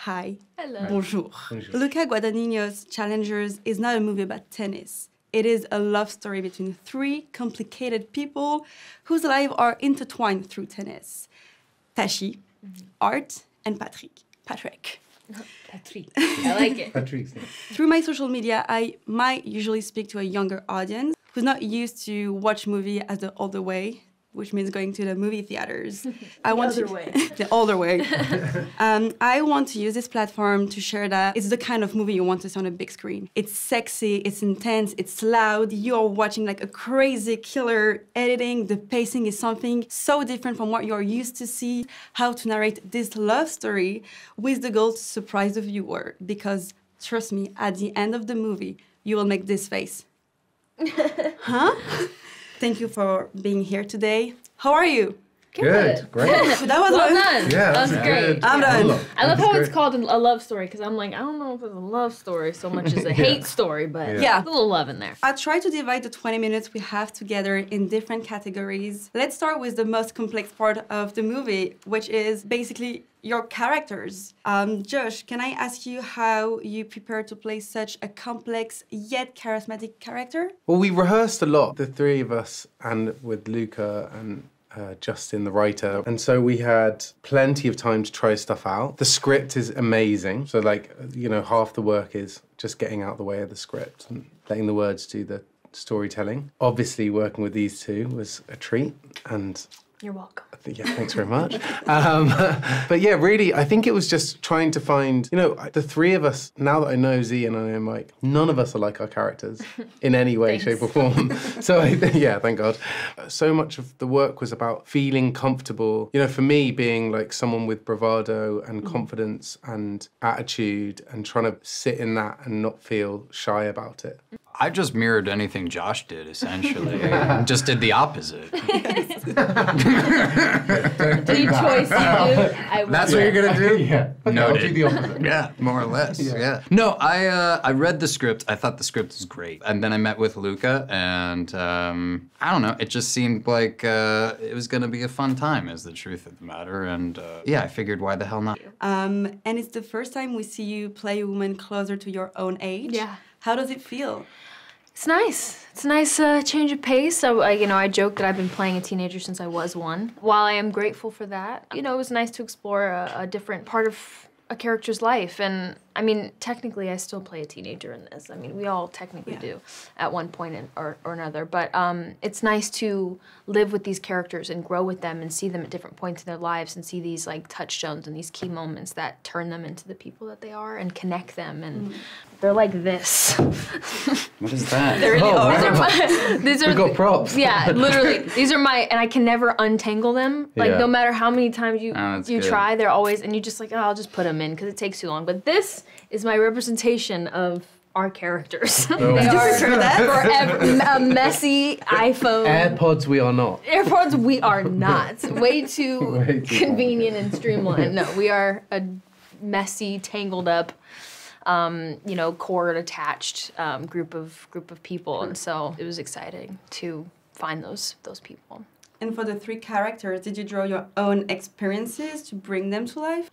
Hi. Hello. Bonjour. Bonjour. Luca Guadagnino's Challengers is not a movie about tennis. It is a love story between three complicated people whose lives are intertwined through tennis. Tashi, Art, and Patrick. Patrick. I like it. Patrick's name. Through my social media, I might usually speak to a younger audience who's not used to watch movie as the older way, which means going to the movie theaters. The older way. The older way. I want to use this platform to share that it's the kind of movie you want to see on a big screen. It's sexy, it's intense, it's loud. You're watching like a crazy killer editing. The pacing is something so different from what you're used to see. How to narrate this love story with the goal to surprise the viewer. Because trust me, at the end of the movie, you will make this face. Huh? Thank you for being here today. How are you? Good, great. That was Well done. Yeah, that was that's great. good. I'm done. I love That's how it's great. called a love story because I'm like, I don't know if it's a love story so much as a hate story, but Yeah. a little love in there. I try to divide the 20 minutes we have together in different categories. Let's start with the most complex part of the movie, which is basically your characters. Josh, can I ask you how you prepare to play such a complex yet charismatic character? Well, we rehearsed a lot, the three of us, and with Luca and Justin, the writer. And so we had plenty of time to try stuff out. The script is amazing. So like, you know, half the work is just getting out the way of the script and letting the words do the storytelling. Obviously, working with these two was a treat. And You're welcome. yeah, thanks very much. But yeah, really, I think it was just trying to find, you know, the three of us, now that I know Z and I know Mike, none of us are like our characters in any way, Thanks. shape or form. So yeah, thank God. So much of the work was about feeling comfortable. You know, for me, being like someone with bravado and confidence and attitude and trying to sit in that and not feel shy about it. I just mirrored anything Josh did, essentially. I just did the opposite. Any choice you do, I will. That's what you're gonna do? Yeah. No, I'll do the opposite. Yeah, more or less. Yeah. No, I read the script. I thought the script was great, and then I met with Luca, and I don't know. It just seemed like it was gonna be a fun time, is the truth of the matter. And yeah, I figured, why the hell not? And it's the first time we see you play a woman closer to your own age. Yeah. How does it feel? It's nice. It's a nice change of pace. I joke that I've been playing a teenager since I was one. While I am grateful for that, you know, it was nice to explore a different part of a character's life. And I mean, technically, I still play a teenager in this. I mean, we all technically do at one point or another. But it's nice to live with these characters and grow with them and see them at different points in their lives and see these like touchstones and these key moments that turn them into the people that they are and connect them. And they're like this. What is that? They really are. These are We got props. Yeah, literally. These are my, and I can never untangle them. Like Yeah. no matter how many times you Oh, that's you good. try, they're always, and you just like, oh, I'll just put them in because it takes too long. But this is my representation of our characters. They are forever a messy iPhone. AirPods, we are not. AirPods, we are not. Way too Way too convenient and streamlined. No, we are a messy, tangled up, you know, cord attached group of people, and so it was exciting to find those people. And for the three characters, did you draw your own experiences to bring them to life?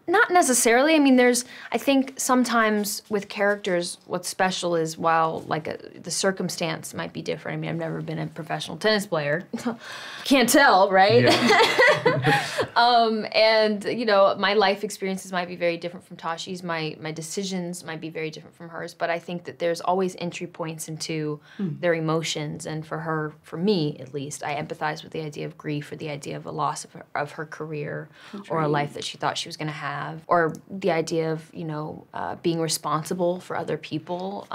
Not necessarily. I mean, I think sometimes with characters, what's special is while the circumstance might be different. I mean, I've never been a professional tennis player. Can't tell, right? Yeah. And, you know, my life experiences might be very different from Tashi's. My decisions might be very different from hers. But I think that there's always entry points into their emotions. And for me, at least, I empathize with the idea of grief or the idea of a loss of her career or a life that she thought she was going to have. Or the idea of, you know, being responsible for other people,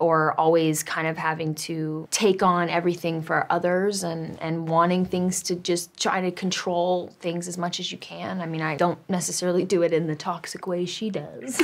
or always kind of having to take on everything for others and wanting things to just try to control things as much as you can. I mean, I don't necessarily do it in the toxic way she does,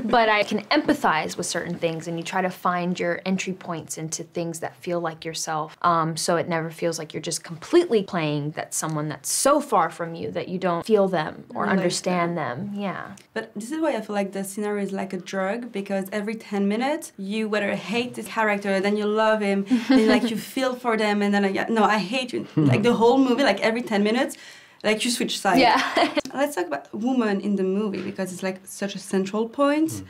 but I can empathize with certain things, and you try to find your entry points into things that feel like yourself, so it never feels like you're just completely playing someone that's so far from you that you don't feel them or understand them. Yeah. But this is why I feel like the scenario is like a drug, because every 10 minutes, you whether hate this character, then you love him, then like you feel for them, and then no, I hate you. Like the whole movie, like every 10 minutes, Like you switch sides. Yeah. Let's talk about woman in the movie because it's like such a central point.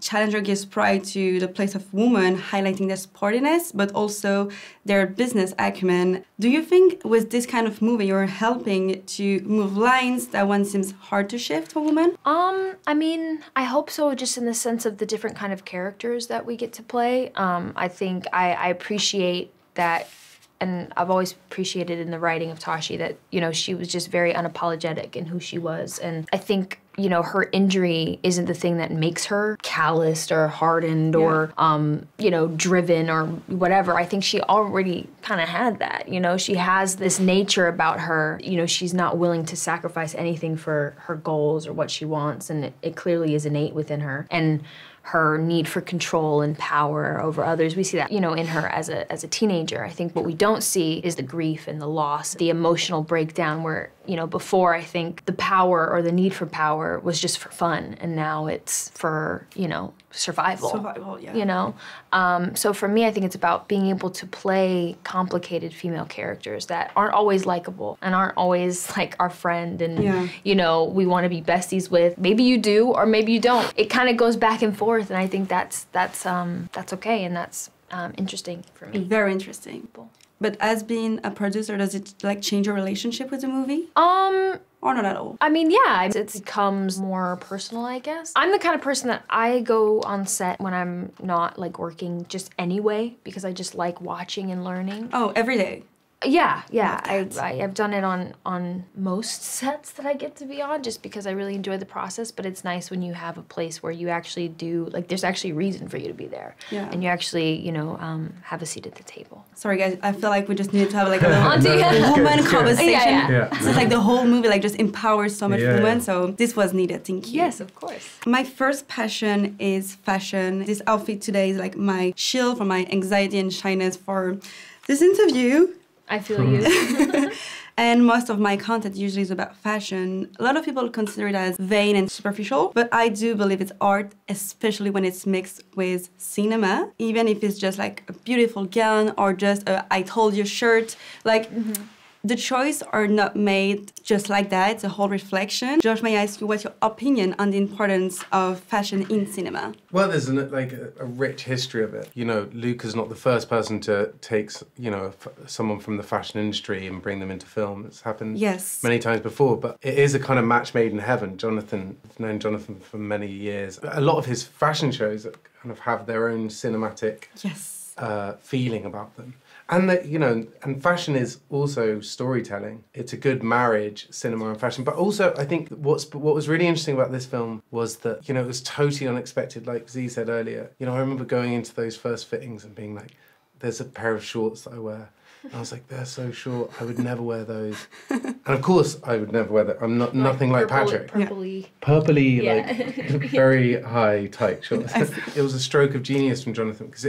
Challenger gives pride to the place of woman, highlighting their sportiness, but also their business acumen. Do you think with this kind of movie you're helping to move lines that one seems hard to shift for women? I mean, I hope so, just in the sense of the different kind of characters that we get to play. I think I appreciate that, and I've always appreciated in the writing of Tashi that, you know, she was just very unapologetic in who she was. And I think, you know, her injury isn't the thing that makes her calloused or hardened or, you know, driven or whatever. I think she already kind of had that, you know. She has this nature about her, you know, she's not willing to sacrifice anything for her goals or what she wants, and it clearly is innate within her. And her need for control and power over others, we see that, you know, in her as a teenager. I think what we don't see is the grief and the loss, the emotional breakdown where, you know, before I think the power or the need for power was just for fun, and now it's for, you know, survival. Survival, yeah. You know? So for me, I think it's about being able to play complicated female characters that aren't always likable and aren't always like our friend and, you know, we want to be besties with. Maybe you do or maybe you don't. It kind of goes back and forth, and I think that's okay, and that's interesting for me. Very interesting. But as being a producer, does it like change your relationship with the movie? Or not at all? I mean, yeah, it becomes more personal, I guess. I'm the kind of person that I go on set when I'm not like working just anyway, because I just like watching and learning. Oh, every day? Yeah. I've done it on most sets that I get to be on, just because I really enjoy the process. But it's nice when you have a place where you actually do, like, there's actually a reason for you to be there. Yeah. And you actually, you know, have a seat at the table. Sorry guys, I feel like we just need to have like a little woman conversation. Yeah. So it's like the whole movie like just empowers so much women, so this was needed, thank you. Yes, of course. My first passion is fashion. This outfit today is like my shield for my anxiety and shyness for this interview. I feel you. And most of my content usually is about fashion. A lot of people consider it as vain and superficial, but I do believe it's art, especially when it's mixed with cinema. Even if it's just like a beautiful gown or just a I told you shirt. Like, the choices are not made just like that. It's a whole reflection. Josh, may I ask you what's your opinion on the importance of fashion in cinema? Well, there's a rich history of it. You know, Luca's not the first person to take, you know, someone from the fashion industry and bring them into film. It's happened many times before, but it is a kind of match made in heaven. I've known Jonathan for many years. A lot of his fashion shows kind of have their own cinematic feeling about them. And that, you know, and fashion is also storytelling. It's a good marriage, cinema and fashion. But also, I think what was really interesting about this film was that, you know, it was totally unexpected. Like Z said earlier, you know, I remember going into those first fittings and being like, there's a pair of shorts that I wear. And I was like, they're so short, I would never wear those. And of course, I would never wear that. I'm not nothing like Patrick. Purpley, like very high, tight shorts. It was a stroke of genius from Jonathan, because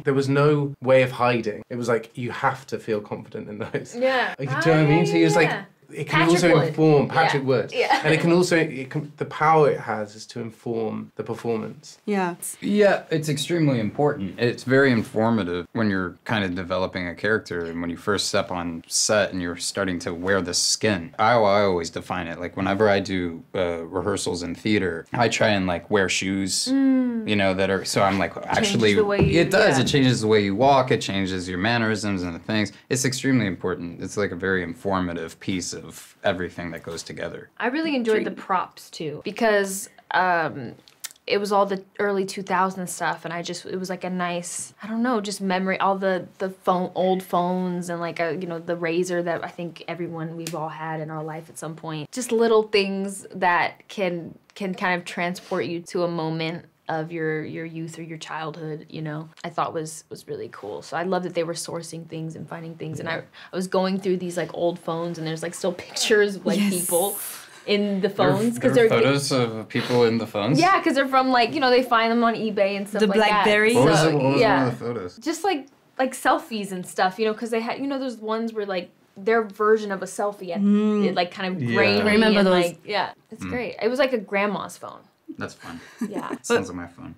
there was no way of hiding. It was like, you have to feel confident in those. Yeah. Like, do you know what I mean? So he was like, it can also inform Patrick Wood. Yeah. And it can also, the power it has is to inform the performance. Yeah. Yeah, it's extremely important. It's very informative when you're kind of developing a character and when you first step on set and you're starting to wear the skin. I always define it, like whenever I do rehearsals in theater, I try and like wear shoes, you know, that are, so I'm like, actually, it does. It changes the way you walk, it changes your mannerisms and the things. It's extremely important. It's like a very informative piece of everything that goes together. I really enjoyed the props too, because it was all the early 2000s stuff, and it was like a nice, I don't know, just memory, all the old phones and like you know, the razor that I think we've all had in our life at some point. Just little things that can kind of transport you to a moment of your youth or your childhood, you know, I thought was really cool. So I love that they were sourcing things and finding things. And I was going through these like old phones, and there's like still pictures of like people in the phones, because there are photos of people in the phones. Yeah, because they're from like, you know, they find them on eBay and stuff like that. The BlackBerry. What was one of the photos? Just like selfies and stuff, you know, because they had, you know, those ones where like their version of a selfie, and it like kind of grainy. I remember and, those. Like, it's great. It was like a grandma's phone. That's fun. Yeah. Sounds like my fun.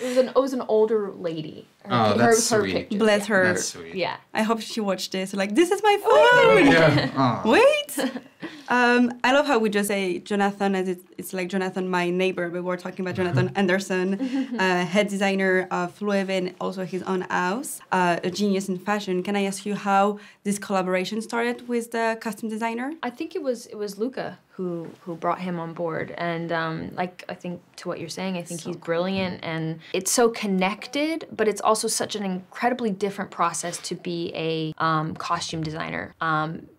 It was an older lady. Oh, that's sweet. picture. Bless her. That's sweet. Yeah. I hope she watched this. Like, this is my phone. Yeah. Aw. Wait. I love how we just say Jonathan as it's like Jonathan, my neighbor, but we're talking about Jonathan Anderson, head designer of SUIVEZ and also his own house, a genius in fashion. Can I ask you how this collaboration started with the costume designer? I think it was Luca who brought him on board, and like I think to what you're saying, I think he's brilliant, and it's so connected, but it's also such an incredibly different process to be a costume designer.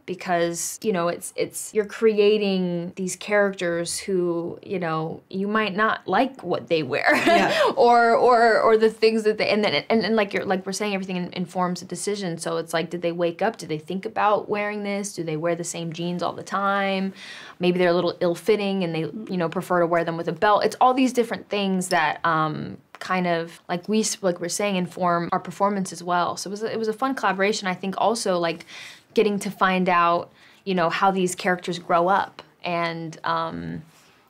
Because, you know, it's you're creating these characters who, you know, you might not like what they wear, Yeah. or the things that they and like we're saying, everything informs a decision. So it's like, did they wake up? Did they think about wearing this? Do they wear the same jeans all the time? Maybe they're a little ill-fitting and they, you know, prefer to wear them with a belt. It's all these different things that kind of like we're saying inform our performance as well. So it was a fun collaboration. I think also like getting to find out, you know, how these characters grow up and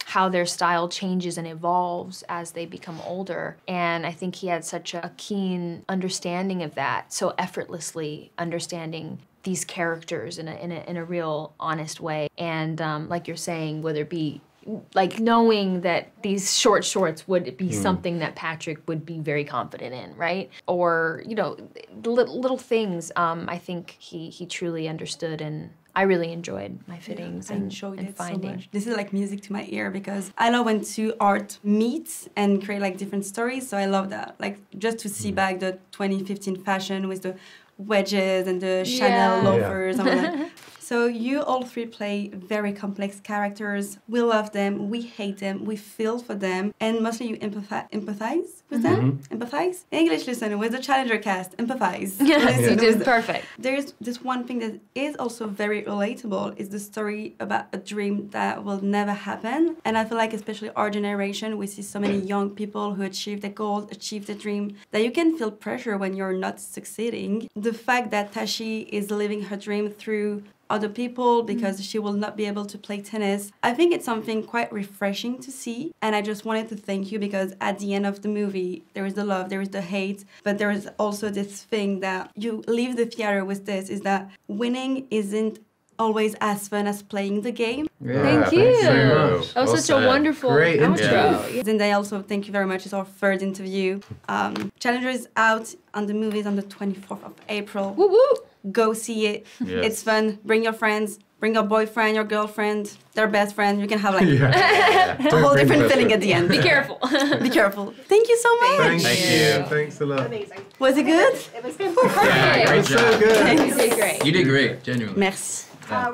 how their style changes and evolves as they become older. And I think he had such a keen understanding of that, so effortlessly understanding these characters in a real honest way. And like you're saying, whether it be like knowing that these short shorts would be something that Patrick would be very confident in, right? Or, you know, little things. I think he truly understood, and I really enjoyed my fittings I enjoyed and it finding. so much. This is like music to my ear because I love when two art meet and create like different stories. So I love that. Like just to see back the 2015 fashion with the wedges and the Chanel loafers. I'm like, so you all three play very complex characters. We love them, we hate them, we feel for them, and mostly you empathize with them. Empathize? English listener with the Challenger cast, empathize. Yes, you did with- perfect. There's this one thing that is also very relatable is the story about a dream that will never happen. And I feel like especially our generation, we see so many young people who achieve their goals, achieve their dream, that you can feel pressure when you're not succeeding. The fact that Tashi is living her dream through other people because she will not be able to play tennis. I think it's something quite refreshing to see, and I just wanted to thank you because at the end of the movie there is the love, there is the hate, but there is also this thing that you leave the theater with this, is that winning isn't always as fun as playing the game. Yeah, Thank you. thanks so much. That was Well such said. a wonderful Great outro. interview. Zendaya, also thank you very much. It's our third interview. Challenger is out on the movies on the 24th of April. Woo woo. Go see it. Yes. It's fun. Bring your friends. Bring your boyfriend, your girlfriend, their best friend. You can have like Yeah. a whole different feeling at the end. Be careful. Be careful. Thank you so much. Thank you. Thanks a lot. Amazing. Was it good? It was good. Yeah, It great was so job. good. You did great. You did great, genuinely. Merci.